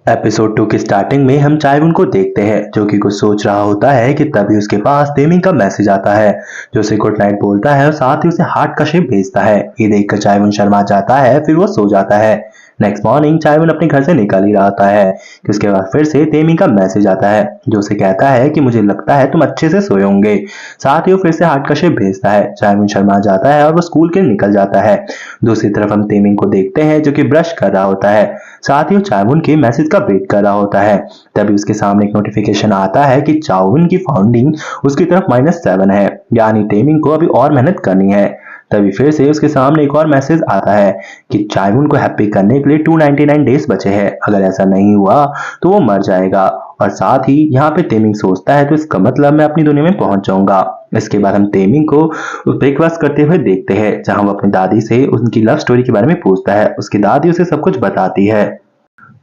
Episode 2 की starting में हम चायवुन को देखते हैं जो कि कुछ सोच रहा होता है कि तभी उसके पास तेमिंग का मैसेज आता है जो उसे गुड नाइट बोलता है और साथ ही उसे हार्ट का शेप भेजता है। ये देखकर चायवुन शर्मा जाता है, फिर वो सो जाता है। नेक्स्ट मॉर्निंग चायवुन अपने घर से निकल ही रहा होता है कि उसके बाद फिर से तेमिंग का मैसेज आता है जो उसे कहता है कि मुझे लगता है तुम अच्छे से सोए होंगे। साथ ही वो फिर से हार्ट का शेप भेजता है। चायवुन शर्मा जाता है और वो स्कूल के निकल जाता है। दूसरी तरफ हम तेमिंग को देखते हैं जो कि ब्रश कर रहा होता है। साथ ही वो चायवुन के मैसेज का वेट कर रहा होता है। तभी उसके सामने एक नोटिफिकेशन आता है कि चायवुन की फाउंडिंग उसकी तरफ -7 है, यानी तेमिंग को अभी और मेहनत करनी है। तभी फिर से उसके सामने एक और मैसेज आता है कि चायवुन को हैप्पी करने के लिए 299 डेज बचे हैं, अगर ऐसा नहीं हुआ तो वो मर जाएगा। और साथ ही यहाँ पे तेमिंग सोचता है तो इसका मतलब मैं अपनी दुनिया में पहुंच जाऊंगा। इसके बाद हम तेमिंग को ब्रेकफास्ट करते हुए देखते हैं जहां वो अपनी दादी से उनकी लव स्टोरी के बारे में पूछता है। उसकी दादी उसे सब कुछ बताती है।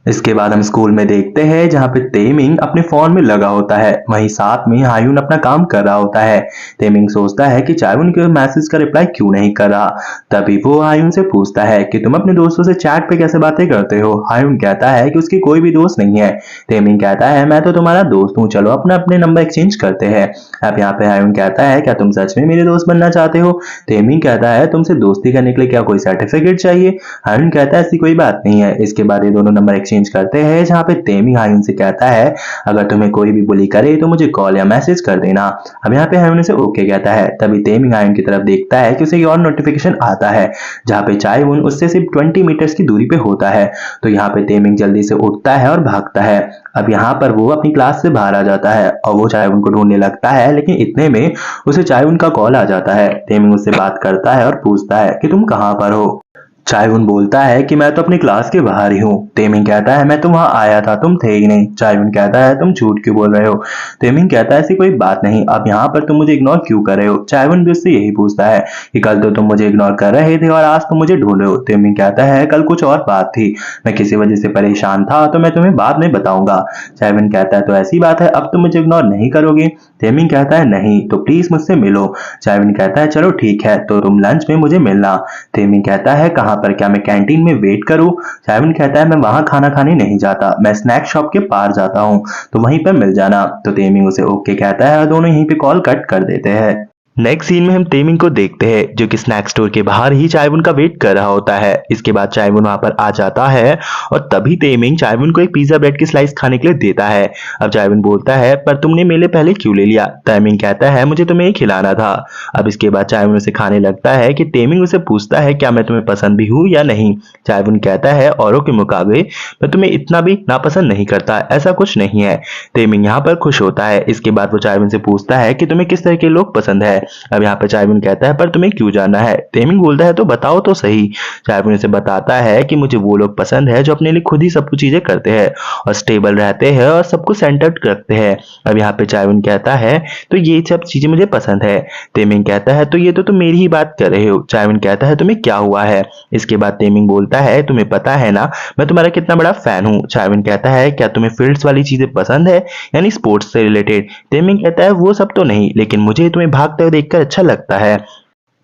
इसके बाद हम स्कूल में देखते हैं जहां पे तेमिंग अपने फोन में लगा होता है, वहीं साथ में हायून अपना काम कर रहा होता है। तेमिंग सोचता है कि चायवुन के मैसेज का रिप्लाई क्यों नहीं कर रहा। तभी वो हायून से पूछता है कि तुम अपने दोस्तों से चैट पे कैसे बातें करते हो। हायून कहता है कि उसकी कोई भी दोस्त नहीं है। तेमिंग कहता है मैं तो तुम्हारा दोस्त हूँ, चलो अपना अपने नंबर एक्सचेंज करते हैं। अब यहाँ पे हायून कहता है क्या तुम सच में मेरे दोस्त बनना चाहते हो। तेमिंग कहता है तुमसे दोस्ती करने के लिए क्या कोई सर्टिफिकेट चाहिए। हायून कहता है ऐसी कोई बात नहीं है। इसके बाद ये दोनों नंबर एक्सचेंज करते हैं जहां पे तेमिंग हायून से कहता है अगर तुम्हें कोई भी बुली करे तो मुझे कॉल या मैसेज कर देना। अब यहाँ पे हायून से ओके कहता है। तभी तेमिंग हायून की तरफ देखता है कि उसे और नोटिफिकेशन आता है जहां पे चायवुन उससे सिर्फ 20 मीटर्स की दूरी पे होता है। तो यहाँ पे तेमिंग जल्दी से उठता है और भागता है। अब यहाँ पर वो अपनी क्लास से बाहर आ जाता है और वो चायवुन को ढूंढने लगता है, लेकिन इतने में उसे चायवुन का कॉल आ जाता है। तेमिंग उससे बात करता है और पूछता है कि तुम कहाँ पर हो। चायवुन बोलता है कि मैं तो अपनी क्लास के बाहर ही हूँ। तेमिंग कहता है मैं तो वहां आया था, तुम थे ही नहीं। चायवुन कहता है तुम झूठ क्यों बोल रहे हो। तेमिंग कहता है ऐसी कोई बात नहीं, अब यहाँ पर तुम मुझे इग्नोर क्यों कर रहे हो। चायवुन भी उससे यही पूछता है कि कल तो तुम मुझे इग्नोर कर रहे थे और आज तुम मुझे ढूंढ रहे हो। तेमिंग कहता है कल कुछ और बात थी, मैं किसी वजह से परेशान था तो मैं तुम्हें बाद में बताऊंगा। चायवुन कहता है तो ऐसी बात है, अब तुम मुझे इग्नोर नहीं करोगे। तेमिंग कहता है नहीं, तो प्लीज मुझसे मिलो। चायवुन कहता है चलो ठीक है, तो तुम लंच में मुझे मिलना। तेमिंग कहता है कहाँ पर, क्या मैं कैंटीन में वेट करूं। चायवुन कहता है मैं वहां खाना खाने नहीं जाता, मैं स्नैक शॉप के पार जाता हूं, तो वहीं पर मिल जाना। तो तेमिंग उसे ओके कहता है और दोनों यहीं पे कॉल कट कर देते हैं। नेक्स्ट सीन में हम तेमिंग को देखते हैं जो कि स्नैक स्टोर के बाहर ही चायवुन का वेट कर रहा होता है। इसके बाद चायवुन वहां पर आ जाता है और तभी तेमिंग चायवुन को एक पिज्जा ब्रेड की स्लाइस खाने के लिए देता है। अब चायवुन बोलता है पर तुमने मेरे पहले क्यों ले लिया। तेमिंग कहता है मुझे तुम्हें ही खिलाना था। अब इसके बाद चायवुन उसे खाने लगता है कि तेमिंग उसे पूछता है क्या मैं तुम्हें पसंद भी हूँ या नहीं। चायवुन कहता है औरों के मुकाबले मैं तुम्हें इतना भी नापसंद नहीं करता, ऐसा कुछ नहीं है। तेमिंग यहाँ पर खुश होता है। इसके बाद वो चायवुन से पूछता है कि तुम्हें किस तरह के लोग पसंद है। अब यहाँ पे चायवुन कहता है पर तुम्हें क्यों जानना है। तेमिंग बोलता है तो बताओ तो सही। चायवुन इसे बताता है कि मुझे वो लोग पसंद है जो अपने लिए खुद ही सब कुछ चीजें करते हैं और स्टेबल रहते हैं और सबको सेंटर्ड रखते हैं। अब यहाँ पे चायवुन कहता है तो ये सब चीजें मुझे पसंद है। तेमिंग कहता है तो ये तो तुम मेरी ही बात कर रहे हो। चायवुन कहता है तुम्हें क्या हुआ है। इसके बाद तेमिंग बोलता है तुम्हें पता है ना मैं तुम्हारा कितना बड़ा फैन हूँ। चायवुन कहता है क्या तुम्हें फील्ड्स वाली चीजें पसंद है, यानी स्पोर्ट्स से रिलेटेड। तेमिंग कहता है वो सब तो नहीं, लेकिन मुझे तुम्हें भागते हुए देखकर अच्छा लगता है।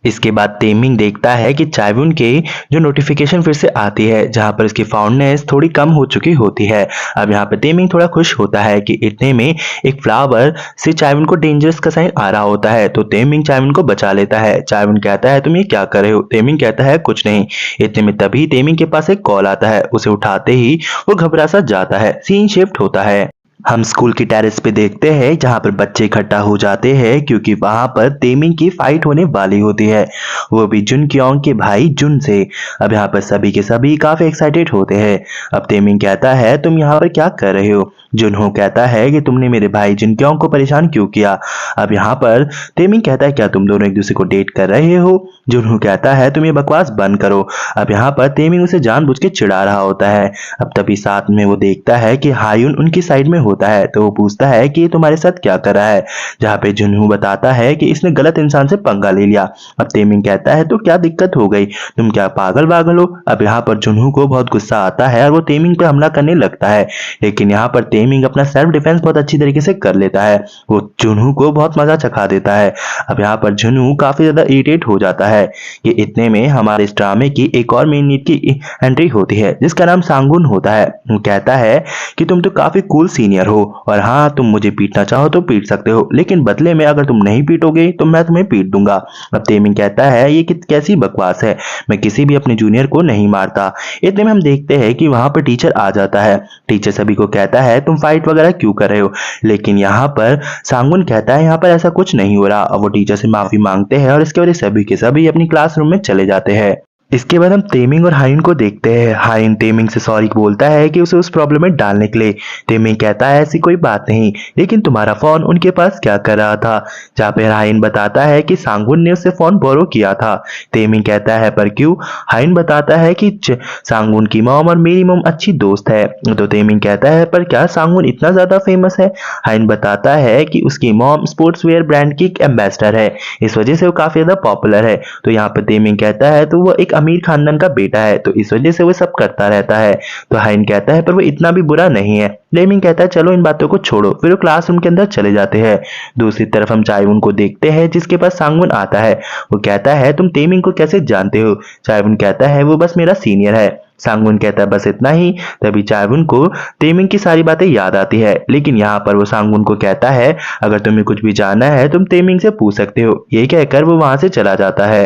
इसके बाद तेमिंग देखता है कि चायवुन के जो नोटिफिकेशन फिर से आती है जहां पर इसकी फाउंडनेस थोड़ी कम हो चुकी होती है। अब यहाँ पे तेमिंग थोड़ा खुश होता है कि इतने में एक फ्लावर से चायवुन को डेंजरस का साइन आ रहा होता है, तो तेमिंग चायवुन को बचा लेता है। चायवुन कहता है तुम ये क्या कर रहे हो। तेमिंग कहता है कुछ नहीं। इतने में तभी तेमिंग के पास एक कॉल आता है। उसे उठाते ही वो घबरा सा जाता है। सीन शिफ्ट होता है। हम स्कूल की टेरेस पे देखते हैं जहां पर बच्चे इकट्ठा हो जाते हैं क्योंकि वहां पर तेमिंग की फाइट होने वाली होती है, वो भी जुन क्योंग के भाई जुन से। अब यहाँ पर सभी के सभी काफी एक्साइटेड होते हैं। अब तेमिंग कहता है तुम यहाँ पर क्या कर रहे हो। जुनहो कहता है कि तुमने मेरे भाई जुन क्योंग को परेशान क्यों किया। अब यहाँ पर तेमिंग कहता है क्या तुम दोनों एक दूसरे को डेट कर रहे हो। जुनहो कहता है तुम ये बकवास बंद करो। अब यहाँ पर तेमिंग उसे जानबूझ के चिढ़ा रहा होता है। अब तभी साथ में वो देखता है कि हायून उनकी साइड में होता है तो वो पूछता है कि ये तुम्हारे साथ क्या कर रहा है, जहाँ पे जुनहो बताता है कि इसने गलत इंसान से पंगा ले लिया। अब तेमिंग कहता है तो क्या दिक्कत हो गई, तुम क्या पागल वागल हो। अब यहाँ पर जुनहो को बहुत गुस्सा आता है और वो तेमिंग पे हमला करने लगता है, लेकिन यहाँ पर तेमिंग अपना सेल्फ डिफेंस बहुत अच्छी तरीके से कर लेता है। वो जुनहो को बहुत मजा चखा देता है। अब यहाँ पर जुनहो काफी ज्यादा इरिटेट हो जाता है कि इतने में हमारे इस ड्रामे की एक और मेन लीड की एंट्री होती है जिसका नाम सांगुन होता है। वो कहता है कि तुम तो काफी कूल सीनियर हो और हाँ, तुम मुझे पीटना चाहो तो पीट सकते हो, लेकिन बदले में अगर तुम नहीं पीटोगे तो मैं तुम्हें पीट दूंगा। अब तेमिंग कहता है ये कैसी बकवास है, मैं किसी भी अपने जूनियर को नहीं मारता। इतने में हम देखते हैं कि वहां पर टीचर आ जाता है। टीचर सभी को कहता है तुम फाइट वगैरह क्यों कर रहे हो, लेकिन यहाँ पर सांगुन कहता है यहाँ पर ऐसा कुछ नहीं हो रहा। अब वो टीचर से माफी मांगते हैं और इसके वजह सभी के सभी अपनी क्लासरूम में चले जाते हैं। इसके बाद हम तेमिंग और हाइन को देखते हैं। हाइन तेमिंग से सॉरी बोलता है कि उसे उस प्रॉब्लम में डालने के लिए। तेमिंग कहता है ऐसी कोई बात नहीं, लेकिन तुम्हारा फोन उनके पास क्या कर रहा था, जहाँ पे हाइन बताता है कि सांगुन ने उससे फोन बोरो किया था। तेमिंग कहता है पर क्यों। हाइन बताता है कि सांगुन की मॉम और मेरी मॉम अच्छी दोस्त है। तो तेमिंग कहता है पर क्या सांगुन इतना ज्यादा फेमस है। हाइन बताता है कि उसकी मॉम स्पोर्ट्स वेयर ब्रांड की एम्बेसडर है, इस वजह से वो काफी ज्यादा पॉपुलर है। तो यहाँ पे तेमिंग कहता है तो वो एक अमीर खानदान का बेटा है, तो इस वजह से वो सब करता रहता है। तो हाइन कहता है पर वो इतना भी बुरा नहीं है। तेमिंग कहता है चलो इन बातों को छोड़ो, फिर वो क्लासरूम के अंदर चले जाते हैं। दूसरी तरफ हम चायवुन को देखते हैं जिसके पास सांगुन आता है। वो कहता है तुम तेमिंग को कैसे जानते हो। चायवुन कहता है वो बस मेरा सीनियर है। सांगुन कहता है बस इतना ही। तभी चायवुन को तेमिंग की सारी बातें याद आती है, लेकिन यहाँ पर वो सांगुन को कहता है अगर तुम्हें कुछ भी जानना है तुम तेमिंग से पूछ सकते हो। ये कहकर वो वहां से चला जाता है।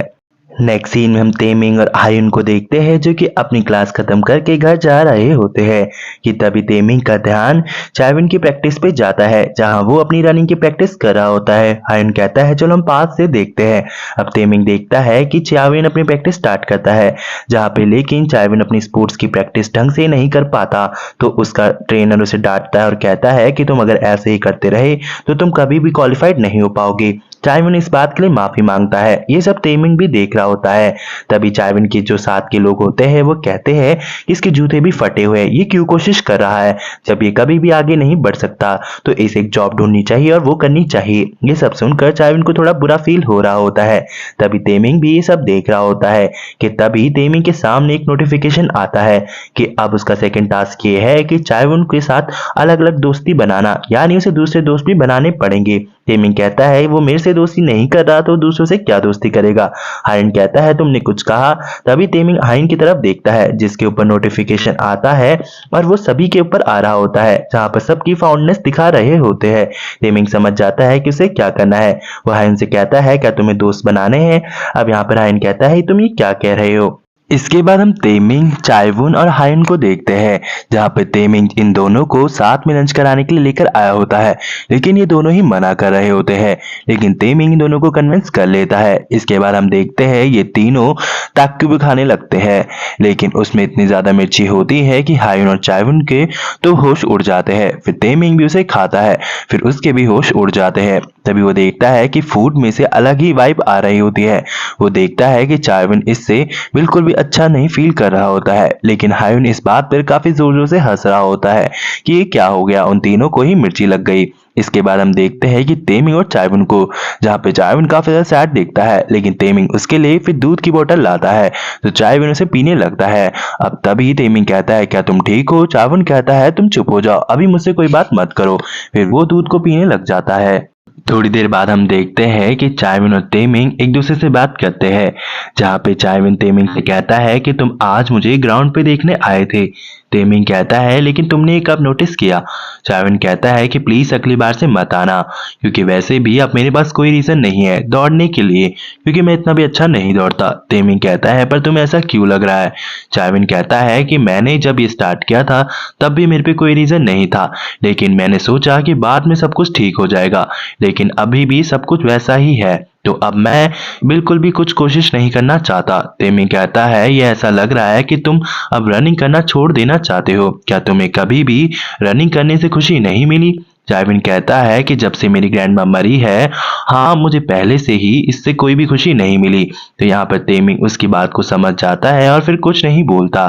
नेक्स्ट सीन में हम तेमिंग और हायुन को देखते हैं जो कि अपनी क्लास खत्म करके घर जा रहे होते हैं कि तभी तेमिंग का ध्यान चायवुन की प्रैक्टिस पे जाता है जहां वो अपनी रनिंग की प्रैक्टिस कर रहा होता है। हायुन कहता है चलो हम पास से देखते हैं। अब तेमिंग देखता है कि चायवुन अपनी प्रैक्टिस स्टार्ट करता है जहाँ पे, लेकिन चायवुन अपनी स्पोर्ट्स की प्रैक्टिस ढंग से नहीं कर पाता तो उसका ट्रेनर उसे डांटता है और कहता है कि तुम अगर ऐसे ही करते रहे तो तुम कभी भी क्वालिफाइड नहीं हो पाओगे। चायवुन इस बात के लिए माफी मांगता है। ये सब तेमिंग भी देख रहा होता है। तभी चायवुन के जो साथ के लोग होते हैं वो कहते हैं कि इसके जूते भी फटे हुए हैं, ये क्यों कोशिश कर रहा है जब ये कभी भी आगे नहीं बढ़ सकता, तो इसे एक जॉब ढूंढनी चाहिए और वो करनी चाहिए। ये सब सुनकर चायवुन को थोड़ा बुरा फील हो रहा होता है। तभी तेमिंग भी ये सब देख रहा होता है कि तभी तेमिंग के सामने एक नोटिफिकेशन आता है कि अब उसका सेकंड टास्क ये है कि चायवुन के साथ अलग अलग दोस्ती बनाना, यानी उसे दूसरे दोस्त भी बनाने पड़ेंगे। तेमिंग कहता है वो मेरे से दोस्ती नहीं कर रहा तो दूसरों से क्या दोस्ती करेगा। हाइन कहता है तुमने कुछ कहा। तभी तेमिंग हाइन की तरफ देखता है जिसके ऊपर नोटिफिकेशन आता है और वो सभी के ऊपर आ रहा होता है जहां पर सबकी फाउंडनेस दिखा रहे होते हैं। तेमिंग समझ जाता है कि उसे क्या करना है। वो हाइन से कहता है क्या तुम्हें दोस्त बनाने हैं। अब यहाँ पर हाइन कहता है तुम ये क्या कह रहे हो। इसके बाद हम तेमिंग, चायवुन और हायुन को देखते हैं जहाँ पे तेमिंग इन दोनों को साथ में लंच कराने के लिए लेकर आया होता है, लेकिन ये दोनों ही मना कर रहे होते हैं, लेकिन तेमिंग इन दोनों को कन्विंस कर लेता है। इसके बाद हम देखते हैं ये तीनों ताक्यू खाने लगते हैं, लेकिन उसमें इतनी ज्यादा मिर्ची होती है कि हायुन और चायवुन के तो होश उड़ जाते हैं। फिर तेमिंग भी उसे खाता है, फिर उसके भी होश उड़ जाते हैं। तभी वो देखता है कि फूड में से अलग ही वाइब आ रही होती है। वो देखता है कि चायवुन इससे बिल्कुल भी अच्छा नहीं फील कर रहा होता है, लेकिन हायुन इस बात पर काफी जोर जोर से हंस रहा होता है कि ये क्या हो गया, उन तीनों को ही मिर्ची लग गई। इसके बाद हम देखते हैं कि तेमिंग और चायवुन को, जहाँ पे चायवुन काफी ज्यादा सैड दिखता है, लेकिन तेमिंग उसके लिए फिर दूध की बोतल लाता है तो चायवुन उसे पीने लगता है। अब तभी तेमिंग कहता है क्या तुम ठीक हो। चायवुन कहता है तुम चुप हो जाओ, अभी मुझसे कोई बात मत करो। फिर वो दूध को पीने लग जाता है। थोड़ी देर बाद हम देखते हैं कि चायवुन और तेमिंग एक दूसरे से बात करते हैं, जहाँ पे चायवुन तेमिंग से कहता है कि तुम आज मुझे ग्राउंड पे देखने आए थे। तेमिंग कहता है लेकिन तुमने ये कब नोटिस किया। चायवुन कहता है कि प्लीज अगली बार से मत आना, क्योंकि वैसे भी अब मेरे पास कोई रीजन नहीं है दौड़ने के लिए, क्योंकि मैं इतना भी अच्छा नहीं दौड़ता। तेमिंग कहता है पर तुम्हें ऐसा क्यों लग रहा है। चायवुन कहता है कि मैंने जब ये स्टार्ट किया था तब भी मेरे पे कोई रीजन नहीं था, लेकिन मैंने सोचा कि बाद में सब कुछ ठीक हो जाएगा, लेकिन अभी भी सब कुछ वैसा ही है, तो अब मैं बिल्कुल भी कुछ कोशिश नहीं करना चाहता। तेमिंग कहता है ये ऐसा लग रहा है कि तुम अब रनिंग करना छोड़ देना चाहते हो, क्या तुम्हें कभी भी रनिंग करने से खुशी नहीं मिली। चायवुन कहता है कि जब से मेरी ग्रैंडमा मरी है, हाँ मुझे पहले से ही इससे कोई भी खुशी नहीं मिली। तो यहाँ पर तेमिंग उसकी बात को समझ जाता है और फिर कुछ नहीं बोलता।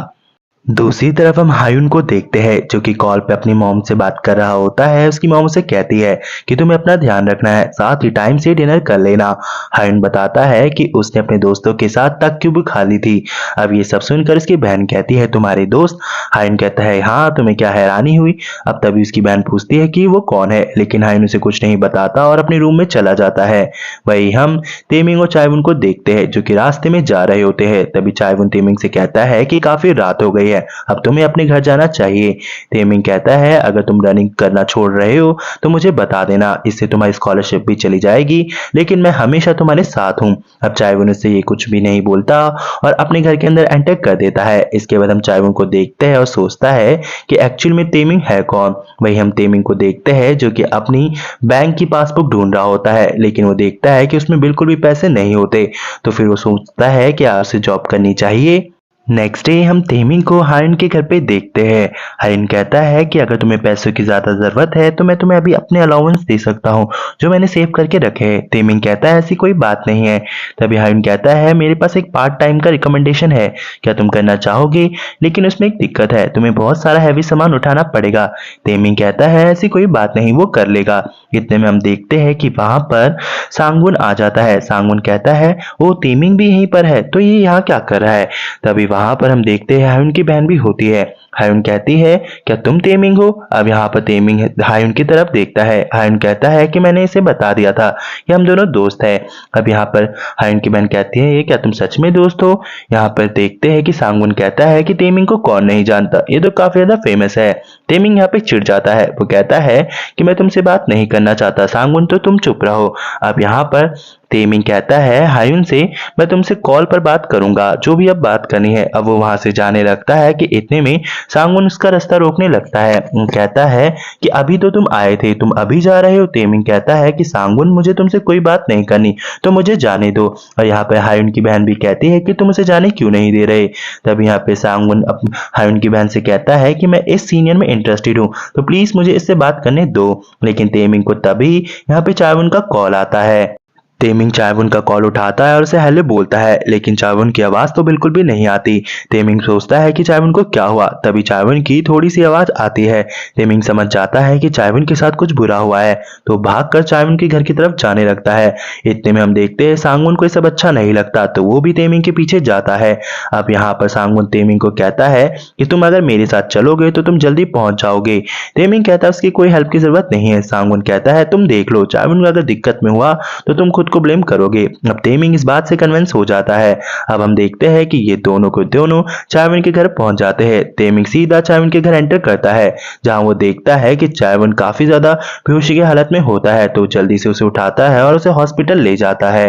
दूसरी तरफ हम हायुन को देखते हैं जो कि कॉल पे अपनी मॉम से बात कर रहा होता है। उसकी मॉम उसे कहती है कि तुम्हें अपना ध्यान रखना है, साथ ही टाइम से डिनर कर लेना। हायुन बताता है कि उसने अपने दोस्तों के साथ तक क्यूब खा ली थी। अब ये सब सुनकर उसकी बहन कहती है तुम्हारे दोस्त? हायुन कहता है हाँ, तुम्हें क्या हैरानी हुई? अब तभी उसकी बहन पूछती है कि वो कौन है, लेकिन हायुन उसे कुछ नहीं बताता और अपने रूम में चला जाता है। वही हम तेमिंग और चायवुन को देखते हैं जो कि रास्ते में जा रहे होते हैं। तभी चायवुन तेमिंग से कहता है कि काफी रात हो गई है, अब तुम्हें अपने घर जाना चाहिए। तेमिंग कहता है अगर तुम रनिंग करना छोड़ रहे हो तो मुझे बता देना, इससे तुम्हारी स्कॉलरशिप भी चली जाएगी, लेकिन मैं हमेशा तुम्हारे साथ हूँ। अब चायवुन उससे ये कुछ भी नहीं बोलता और अपने घर के अंदर एंटर कर देता है। इसके बाद हम चायवुन को देखते हैं और सोचता है कि एक्चुअल में तेमिंग है कौन। वही हम तेमिंग को देखते हैं जो कि अपनी बैंक की पासबुक ढूंढ रहा होता है, लेकिन वो देखता है कि उसमें बिल्कुल भी पैसे नहीं होते। तो फिर वो सोचता है कि आज से जॉब करनी चाहिए। नेक्स्ट डे हम तेमिंग को हायुन के घर पे देखते हैं। हायुन कहता है कि अगर तुम्हें पैसों की ज्यादा जरूरत है तो मैं तुम्हें अभी अपने अलाउंस दे सकता हूँ जो मैंने सेव करके रखे हैं। तेमिंग कहता है ऐसी कोई बात नहीं है। तभी हायुन कहता है मेरे पास एक पार्ट टाइम का रिकमेंडेशन है, क्या तुम करना चाहोगे? लेकिन उसमें एक दिक्कत है, तुम्हें बहुत सारा हैवी सामान उठाना पड़ेगा। तेमिंग कहता है ऐसी कोई बात नहीं, वो कर लेगा। इतने में हम देखते हैं कि वहां पर सांगुन आ जाता है। सांगुन कहता है वो तेमिंग भी यहीं पर है, तो ये यहाँ क्या कर रहा है? तभी वहां पर हम देखते हैं हायुन की बहन भी होती है। हायुन कहती है क्या तुम तेमिंग हो? अब यहाँ पर तेमिंग हायुन की तरफ देखता है। हायुन कहता है कि मैंने इसे बता दिया था कि हम दोनों दोस्त हैं। अब यहाँ पर हायुन की बहन कहती है ये क्या तुम सच में दोस्त हो? यहाँ पर देखते हैं कि सांगुन कहता है कि तेमिंग को कौन नहीं जानता, ये तो काफी ज्यादा फेमस है। तेमिंग यहाँ पे चिढ़ जाता है, वो कहता है कि मैं तुमसे बात नहीं करना चाहता सांगुन, तो तुम चुप रहो। अब यहाँ पर तेमिंग कहता है हायुन से मैं तुमसे कॉल पर बात करूंगा, जो भी अब बात करनी है। अब वो वहां से जाने लगता है कि इतने में सांगुन उसका रास्ता रोकने लगता है। वो कहता है कि अभी तो तुम आए थे, तुम अभी जा रहे हो? तेमिंग कहता है कि सांगुन मुझे तुमसे कोई बात नहीं करनी, तो मुझे जाने दो। और यहाँ पे हायुन की बहन भी कहती है कि तुम उसे जाने क्यों नहीं दे रहे। तब यहाँ पे सांगुन हायुन की बहन से कहता है कि मैं इस सीनियर में इंटरेस्टेड हूँ, तो प्लीज मुझे इससे बात करने दो। लेकिन तेमिंग को तभी यहाँ पे चायवुन का कॉल आता है। तेमिंग चायवुन का कॉल उठाता है और उसे हेलो बोलता है, लेकिन चायवुन की आवाज तो बिल्कुल भी नहीं आती। तेमिंग सोचता है कि चायवुन को क्या हुआ। तभी चायवुन की थोड़ी सी आवाज आती है। तेमिंग समझ जाता है कि चायवुन के साथ कुछ बुरा हुआ है, तो भागकर चायवुन के घर की तरफ जाने लगता है। इतने में हम देखते हैं सांगुन को ये सब अच्छा नहीं लगता, तो वो भी तेमिंग के पीछे जाता है। अब यहाँ पर सांगुन तेमिंग को कहता है कि तुम अगर मेरे साथ चलोगे तो तुम जल्दी पहुंच जाओगे। तेमिंग कहता है उसकी कोई हेल्प की जरूरत नहीं है। सांगुन कहता है तुम देख लो, चायवुन को अगर दिक्कत में हुआ तो तुम खुद को ब्लेम करोगे। अब तेमिंग इस बात से कन्विंस हो जाता है। अब हम देखते हैं कि ये दोनों को दोनों चायवुन के घर पहुंच जाते हैं। तेमिंग सीधा चायवुन के घर एंटर करता है, जहां वो देखता है कि चायवुन काफी ज्यादा बेहोशी की हालत में होता है, तो जल्दी से उसे उठाता है और उसे हॉस्पिटल ले जाता है।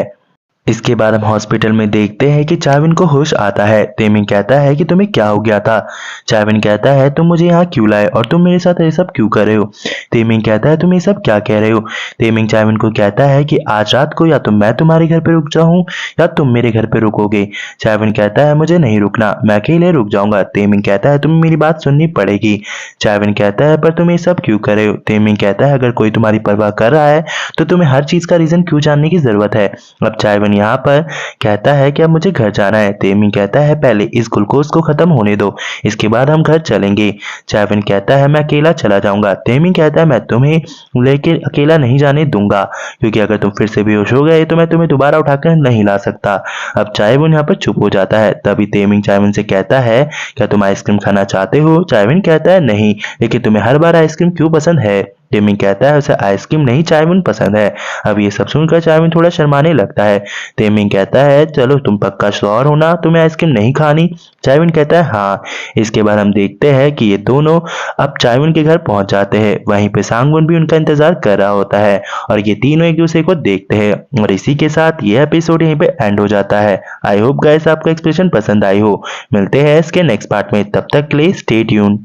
इसके बाद हम हॉस्पिटल में देखते हैं कि चायविन को होश आता है। तेमिंग कहता है कि तुम्हें क्या हो गया था? चायविन कहता है तुम मुझे यहाँ क्यों लाए और तुम मेरे साथ ये सब क्यों कर रहे हो? तेमिंग कहता है तुम ये सब क्या कह रहे हो? तेमिंग चायविन को कहता है कि आज रात को या तो मैं तुम्हारे घर पे रुक जाऊं या तुम मेरे घर पे रुकोगे। चायविन कहता है मुझे नहीं रुकना, मैं अकेले रुक जाऊंगा। तेमिंग कहता है तुम्हें मेरी बात सुननी पड़ेगी। चायविन कहता है पर तुम ये सब क्यों कर रहे हो? तेमिंग कहता है अगर कोई तुम्हारी परवाह कर रहा है तो तुम्हें हर चीज का रीजन क्यों जानने की जरूरत है? अब चायविन यहाँ पर कहता है कि अब मुझे घर जाना है। तेमिंग कहता है पहले इस ग्लूकोज को खत्म होने दो, इसके बाद हम घर चलेंगे। चायविन कहता है मैं अकेला चला जाऊंगा। तेमिंग कहता है मैं तुम्हें लेके अकेला नहीं जाने दूंगा, क्योंकि अगर तुम फिर से बेहोश हो गए तो मैं तुम्हें दोबारा उठाकर नहीं ला सकता। अब चायविन यहाँ पर चुप हो जाता है। तभी तेमिंग चायविन से कहता है क्या तुम आइसक्रीम खाना चाहते हो? चायविन कहता है नहीं, लेकिन तुम्हें हर बार आइसक्रीम क्यों पसंद है? तेमिंग कहता है उसे आइसक्रीम नहीं चायविन पसंद है। अब ये सब सुनकर चायविन थोड़ा शर्माने लगता है। तेमिंग कहता है चलो तुम पक्का श्योर हो ना, तुम्हें आइसक्रीम नहीं खानी? चायविन कहता है हाँ। इसके बाद हम देखते हैं कि ये दोनों अब चायविन के घर पहुंच जाते हैं। वहीं पे सांगुन भी उनका इंतजार कर रहा होता है और ये तीनों एक दूसरे को देखते हैं। और इसी के साथ ये एपिसोड यहीं पे एंड हो जाता है। आई होप गाइस आपको एक्सप्रेशन पसंद आई हो। मिलते हैं इसके नेक्स्ट पार्ट में, तब तक के लिए स्टे ट्यून्ड।